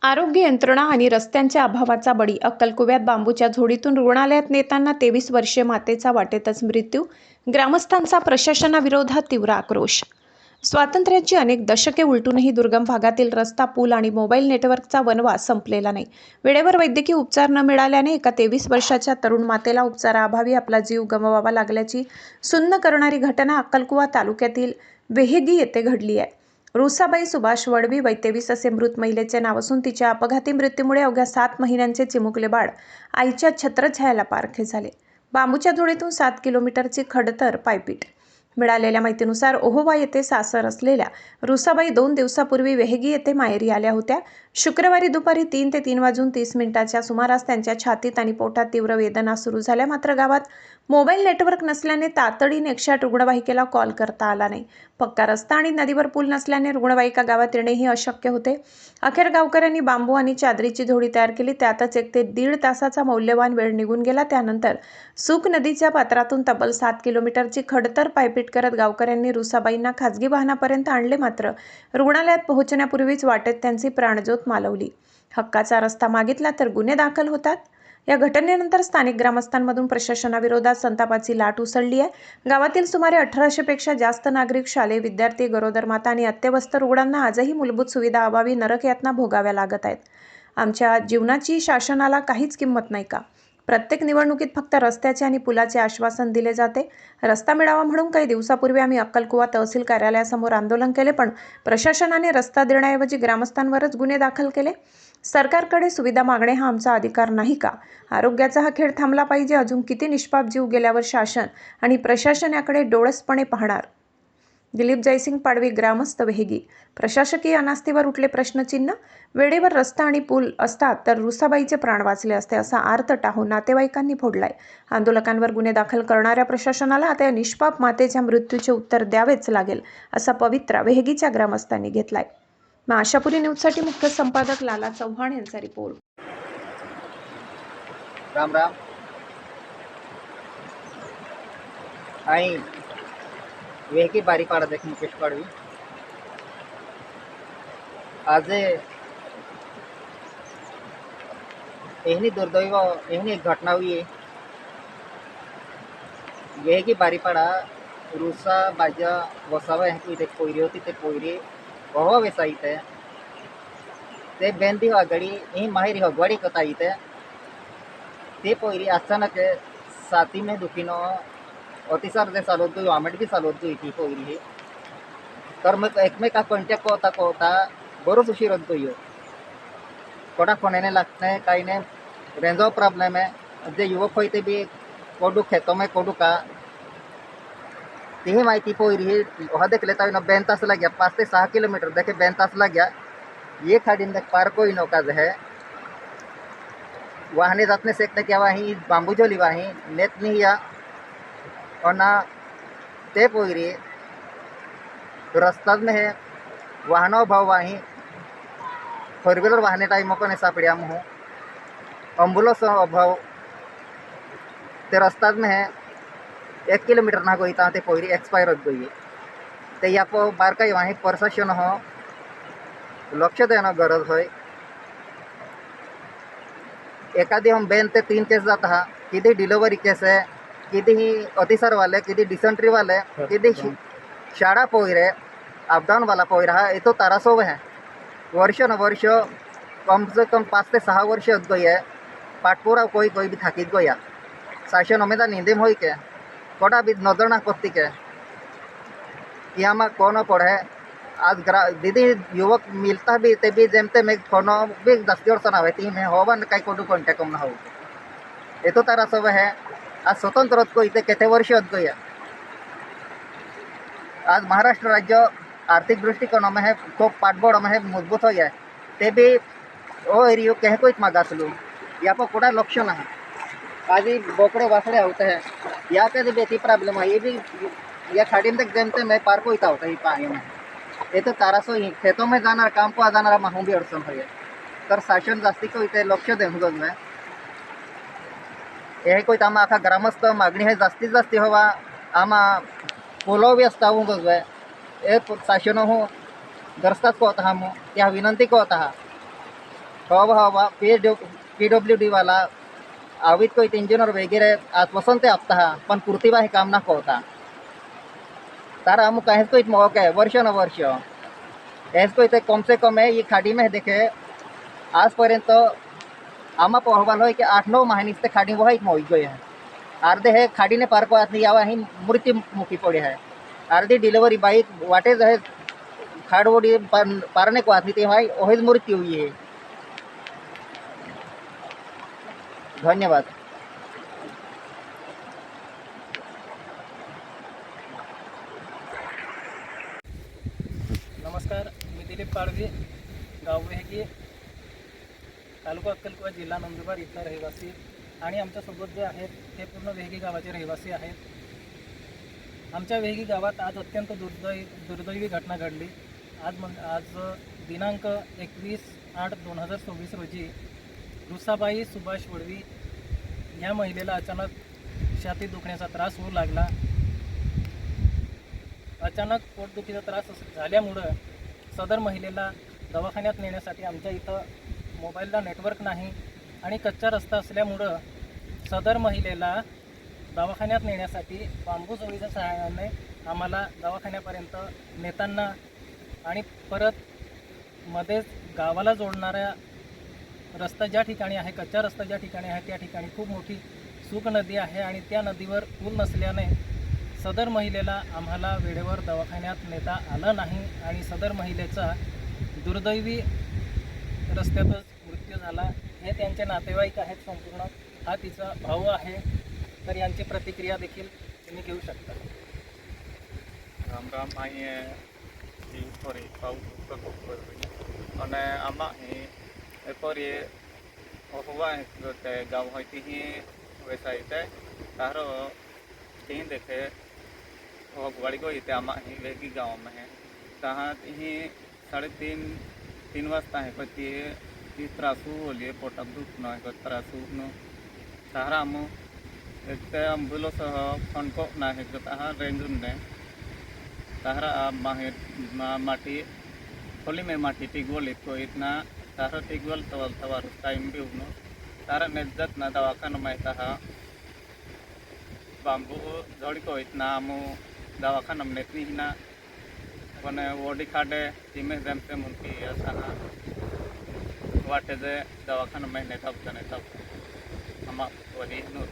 आरोग्य यंत्रणा आणि रस्त्यांच्या अभावाचा बळी. अक्कलकुव्यात बांबूच्या झोडीतून रुग्णालयात नेताना 23 वर्षीय मातेचा वाटेतच मृत्यू. ग्रामस्थांचा प्रशासनाविरोधात तीव्र आक्रोश. स्वातंत्र्याची अनेक दशके उलटूनही दुर्गम भागातील रस्ता, पूल आणि मोबाईल नेटवर्कचा वनवास संपलेला नाही. वेळेवर वैद्यकीय उपचार न मिळाल्याने एका 23 वर्षाच्या तरुण मातेला उपचाराअभावी आपला जीव गमवावा लागल्याची सुन्न करणारी घटना अक्कलकुवा तालुक्यातील वेहेगी येथे घडली आहे. रुसाबाई सुभाष वडवी वय 23 असे मृत महिलेचे नाव असून तिच्या अपघाती मृत्यूमुळे अवघ्या 7 महिन्यांचे चिमुकले बाळ आईच्या छत्रछायाला पारखे झाले. बांबूच्या झोडीतून 7 किलोमीटरची खडतर पायपीट. मिळालेल्या माहितीनुसार ओहोवा येथे सासर असलेल्या रुसाबाई 2 दिवसापूर्वी वेहेगी येथे माहेरी आल्या होत्या. शुक्रवारी दुपारी 3 ते 3:30 सुमारास त्यांच्या छातीत आणि पोटात तीव्र वेदना सुरू झाल्या. मात्र गावात मोबाईल नेटवर्क नसल्याने तातडीने 108 रुग्णवाहिकेला कॉल करता आला नाही. पक्का रस्ता आणि नदीवर पूल नसल्याने रुग्णवाहिका गावात येणेही अशक्य होते. अखेर गावकऱ्यांनी बांबू आणि चादरीची झोडी तयार केली. त्यातच 1 ते 1.5 तासाचा मौल्यवान वेळ निघून गेला. त्यानंतर सूक नदीच्या पात्रातून तब्बल 7 किलोमीटरची खडतर पायपीट करत गावकऱ्यांनी रुसाबाईंना खासगी वाहनापर्यंत आणले. मात्र रुग्णालयात पोहोचण्यापूर्वीच वाटेत त्यांची प्राणज्योत मालवली. हक्काचा रस्ता मागितला तर गुन्हे दाखल होतात. या घटनेनंतर स्थानिक ग्रामस्थांमधून प्रशासनाविरोधात संतापाची लाट उसळली आहे. गावातील सुमारे 1800 पेक्षा जास्त नागरिक, शालेय विद्यार्थी, गरोदर माता आणि अत्यवस्थ रुग्णांना आजही मूलभूत सुविधा अभावी नरकयातना भोगाव्या लागत आहेत. आमच्या जीवनाची शासनाला काहीच किंमत नाही का? प्रत्येक निवडणुकीत फक्त रस्त्याचे आणि पुलाचे आश्वासन दिले जाते. रस्ता मिळावा म्हणून काही दिवसापूर्वी आम्ही अक्कलकुवा तहसील कार्यालयासमोर आंदोलन केले, पण प्रशासनाने रस्ता देण्याऐवजी ग्रामस्थांवरच गुन्हे दाखल केले. सरकारकडे सुविधा मागणे हा आमचा अधिकार नाही का? आरोग्याचा हा खेळ थांबला पाहिजे. अजून किती निष्पाप जीव गेल्यावर शासन आणि प्रशासन याकडे डोळसपणे पाहणार? दिलीप जयसिंग पाडवी, ग्रामस्थ, वेहेगी. प्रशासकीय अनास्थेवर उठले प्रश्नचिन्ह. वेळेवर रस्ता आणि पूल असतात तर रुसाबाईचे प्राण वाचले असते, असा आर्त टाहो नातेवाईकांनी फोडलाय. आंदोलकांवर गुन्हे दाखल करणाऱ्या प्रशासनाला आता या निष्पाप मातेच्या मृत्यूचे उत्तर द्यावेच लागेल, असा पवित्रा वेहेगीच्या ग्रामस्थांनी घेतलाय. आशापुरी न्यूजसाठी मुख्य संपादक लाला चव्हाण यांचा रिपोर्ट. राम राम. आई वेहेगी बारीपाड़ा देख मुकेश पाड़वी. आज एहनी दुर्दैव एहनी एक घटना हुई है. वेहेगी बारीपाड़ा रुसा बाजा वसावा इथे पोयरी होती. ते पोयरी वहवा वेसाईत ते बेंदी वागड़ी ही माहिरी हगवाड़ी कताईत ते पोयरी अचानक साथी में दुखीनो अतिसार जे चालवतो आमट बी चालवतो इथे पोयरी ही. तर मग एकमेका कॉन्टॅक्ट होता बरोच उशीर होतो यो. कोणा कोणाने लागत काही नाही. रेंजो प्रॉब्लेम आहे. जे युवक होते बी कोडू खेतो में कोडू का तीही माहिती पोयरी ही वहाँ देखले तभी 2 तास लग गया. 5 से 6 किलोमीटर देखे 2 तास लग गया. ये खाड़ी में पार कोई नौका है वाहने जातने सेकने क्या वहीं बांबू जोली वहीं नेत नहीं या और ना ते पोयरी रस्ता में है वाहनों भाव वहीं 4 व्हीलर वाहने टाइम को ने सापड़िया मुँह एम्बुलेंस अभाव ते रस्ता में है 1 किलोमीटर ना गई ते पोयरी एक्सपायर हो गई. ते या बार का वहीं प्रशासन हो लक्ष देना गरज है. एखादी हम बेन ते 3 केस जाता हा. किती डिलिव्हरी केस आहे, किती अतिसार वाले, किती डिसेंट्री वाले, किती शाळा पोयरे अपडाउन वाला पोयरा हा. ये तो तारासोव है. वर्ष न वर्ष कम से कम 5 से 6 वर्ष हो गई है. पाटपूरा कोई भी थाकी गया. शासन उम्मीदा नींदे हो के कोटा भी नजर ना करती के यहाँ में कौन पढ़े. आज दीदी युवक मिलता भी ते भी जमते में कोनो भी 10 वर्ष ना होती में होवन काही कोटू कॉन्टॅक्ट ना हो. ये तो तारा सब है. आज स्वतंत्र होत को इथे किती वर्ष होत गया. आज महाराष्ट्र राज्य आर्थिक दृष्टिकोन में है खूब पाठबळ में है मजबूत हो गया. ते भी ओ एरियो कह को मागासलू या पर कोड़ा लक्ष ना है. आज बोकड़े वासड़े होते हैं या पे बेटी प्रॉब्लम है. ये भी या खाड़ी में तक जमते में पार को इता होता है पानी में. ये तो तारासो ही खेतों में जाना काम को जाना माहू भी अडचण है. तर शासन जास्ती को इथे लक्ष देऊन गज है. हे कोई आम आखा ग्रामस्थ मागणी है जास्तीत जास्ती हवा. आम पोलो भी असता हूँ गज है. ये शासन हो दरस्तात को होता हम त्या विनंती को होता हा. कब हवा PWD वाला आवित कोई इंजिनियर वगैरह आश्वासन ते आपता हा पण कृतीबा हे काम ना होता तर हम कहें कोई मौका है वर्ष न वर्ष ऐसको इथे कम से कम है ये खाड़ी में देखे आजपर्यंत आम्हा अहवाल होय की 8-9 महिने ते खाड़ी वही मोई गए है अर्धे हे खाडीने पार को आत यावा ही मृत्युमुखी पड़े है अर्धी डिलीवरी बाइक वाटे है खाड़वोडी पारने को आती थी भाई वही मृत्यु हुई है। धन्यवाद। नमस्कार, मी दिलीप पाडवी, गाव वेहगी, तालुका अक्कलकुवा, जिल्हा नंदुरबार इथला रहिवासी आणि आमच्यासोबत जे आहेत ते पूर्ण वेहगी गावाचे रहिवासी आहेत। आमच्या वेहगी गावात आज अत्यंत दुर्दैवी घटना घडली। आज दिनांक 21/8/2024 रोजी रुसाबाई सुभाष वडवी ह्या महिलेला अचानक छातीत दुखण्याचा त्रास होऊ लागला। अचानक पोटदुखीचा त्रास झाल्यामुळं सदर महिलेला दवाखान्यात नेण्यासाठी आमच्या इथं मोबाईलला नेटवर्क नाही आणि कच्चा रस्ता असल्यामुळं सदर महिलेला दवाखान्यात नेण्यासाठी बांबू जोडीच्या सहाय्याने आम्हाला दवाखान्यापर्यंत नेताना आणि परत मध्येच गावाला जोडणाऱ्या रस्ता ज्या ठिकाणी आहे, कच्चा रस्ता ज्या ठिकाणी आहे त्या ठिकाणी खूप मोठी सूक नदी आहे आणि त्या नदीवर पूल नसल्याने सदर महिलेला आम्हाला वेळेवर दवाखान्यात नेता आलं नाही आणि सदर महिलेचा दुर्दैवी रस्त्यातच मृत्यू झाला। हे त्यांचे नातेवाईक आहेत, संपूर्ण हा तिचा भाऊ आहे, तर यांची प्रतिक्रिया देखील तुम्ही घेऊ शकता। राम राम आई परी पाऊ અને આમાં એપરી હોવા તે ગામ હોય તી વેસાઈતે તારો ती देखे वो गाड़ी को इते आमा ही वेगी गाँव में है तहाँ ही 3:30 वाजता है पति ती त्रासू बोलिए पोटक दुख न है त्रासू न सहारा मु एक एम्बुलेंस फोन को ना है तहाँ रेंजुन ने सहारा माहे माटी खोली में माटी टिगोल को इतना सहारा टिगोल तवार टाइम भी उनो सहारा नेजत ना दवाखाना में तहाँ बांबू जोड़ी को इतना आमु दवाखाना में इतनी ही ना वने वोडी खाडे तीमे जम से मुंती असाना वाटे जे दवाखाना में नेता तब हम वही नूर